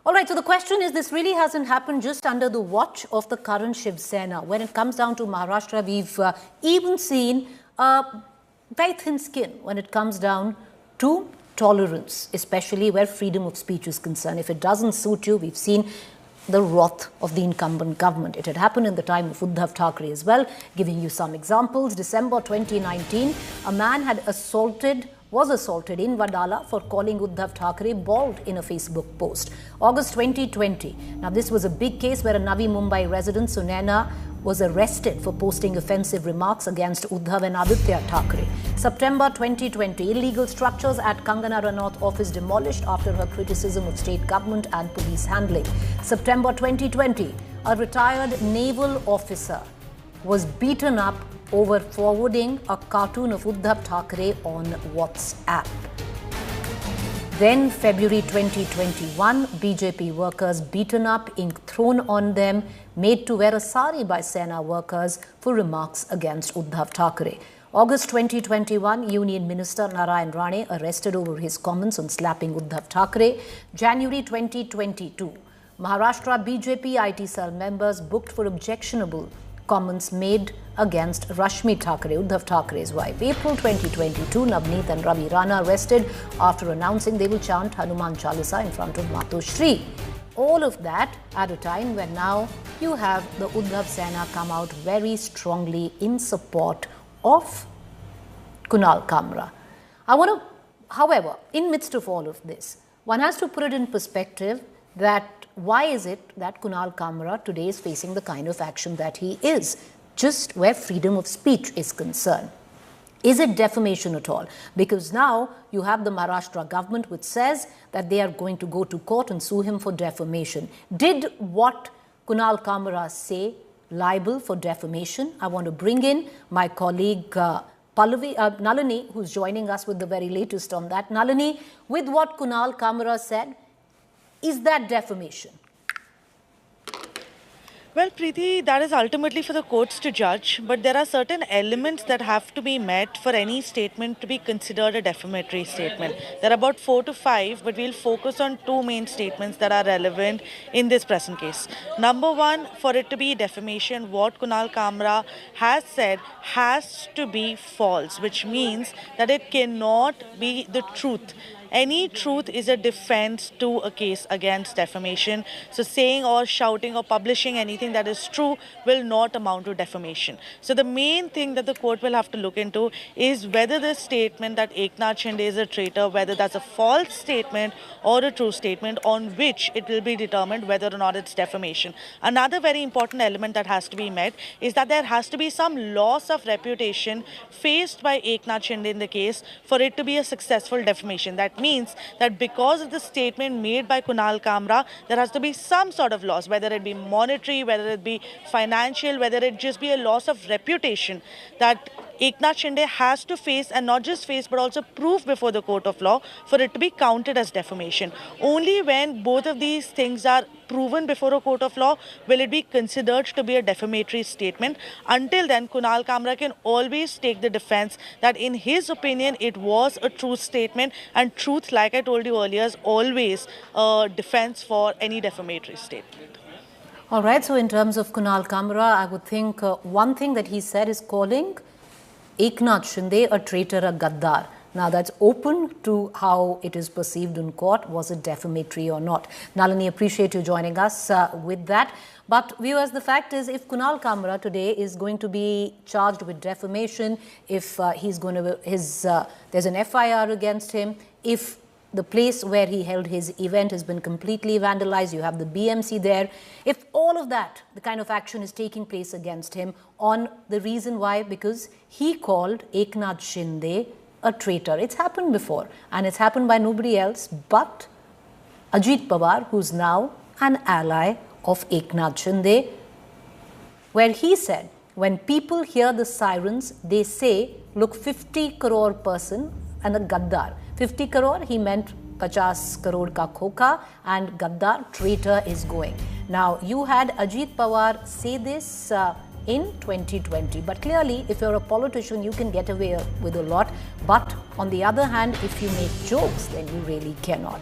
All right, so the question is, this really hasn't happened just under the watch of the current Shiv Sena. When it comes down to Maharashtra, we've even seen very thin skin when it comes down to tolerance, especially where freedom of speech is concerned. If it doesn't suit you, we've seen the wrath of the incumbent government. It had happened in the time of Uddhav Thackeray as well. Giving you some examples, December 2019, a man was assaulted in Vadala for calling Uddhav Thackeray bald in a Facebook post. August 2020. Now, this was a big case where a Navi Mumbai resident, Sunaina, was arrested for posting offensive remarks against Uddhav and Aditya Thackeray. September 2020. Illegal structures at Kangana Ranaut office demolished after her criticism of state government and police handling. September 2020. A retired naval officer was beaten up over forwarding a cartoon of Uddhav Thackeray on WhatsApp. Then February 2021, BJP workers beaten up, ink thrown on them, made to wear a sari by Sena workers for remarks against Uddhav Thackeray. August 2021, Union Minister Narayan Rane arrested over his comments on slapping Uddhav Thackeray. January 2022, Maharashtra BJP IT cell members booked for objectionable comments made against Rashmi Thackeray, Uddhav Thackeray's wife. April 2022, Navneet and Ravi Rana arrested after announcing they will chant Hanuman Chalisa in front of Matoshri. All of that at a time when now you have the Uddhav Sena come out very strongly in support of Kunal Kamra. However, in midst of all of this, one has to put it in perspective that why is it that Kunal Kamra today is facing the kind of action that he is, just where freedom of speech is concerned? Is it defamation at all? Because now you have the Maharashtra government which says that they are going to go to court and sue him for defamation. Did what Kunal Kamra say liable for defamation? I want to bring in my colleague Nalini, who's joining us with the very latest on that. Nalini, with what Kunal Kamra said, is that defamation? Well, Preeti, that is ultimately for the courts to judge, but there are certain elements that have to be met for any statement to be considered a defamatory statement. There are about 4 to 5, but we'll focus on 2 main statements that are relevant in this present case. Number one, for it to be defamation, what Kunal Kamra has said has to be false, which means that it cannot be the truth. Any truth is a defense to a case against defamation. So saying or shouting or publishing anything that is true will not amount to defamation. So the main thing that the court will have to look into is whether the statement that Eknath Shinde is a traitor, whether that's a false statement or a true statement, on which it will be determined whether or not it's defamation. Another very important element that has to be met is that there has to be some loss of reputation faced by Eknath Shinde in the case for it to be a successful defamation. That means that because of the statement made by Kunal Kamra, there has to be some sort of loss, whether it be monetary, whether it be financial, whether it just be a loss of reputation that Eknath Shinde has to face, and not just face but also prove before the court of law for it to be counted as defamation. Only when both of these things are proven before a court of law will it be considered to be a defamatory statement. Until then, Kunal Kamra can always take the defense that in his opinion it was a true statement, and truth, like I told you earlier, is always a defense for any defamatory statement. All right, so in terms of Kunal Kamra, I would think one thing that he said is calling Eknath Shinde a traitor, a gaddar. Now, that's open to how it is perceived in court. Was it defamatory or not? Nalini, appreciate you joining us with that. But viewers, the fact is, if Kunal Kamra today is going to be charged with defamation, if he's going to, there's an FIR against him, if the place where he held his event has been completely vandalized, you have the BMC there. If all of that, the kind of action is taking place against him on the reason why, because he called Eknath Shinde a traitor. It's happened before, and it's happened by nobody else but Ajit Pawar, who's now an ally of Eknath Shinde, where he said, when people hear the sirens, they say, look, 50 crore person and a gaddar. 50 crore, he meant 50 crore ka khoka, and gaddar, traitor, is going. Now, you had Ajit Pawar say this in 2020. But clearly, if you're a politician, you can get away with a lot. But on the other hand, if you make jokes, then you really cannot.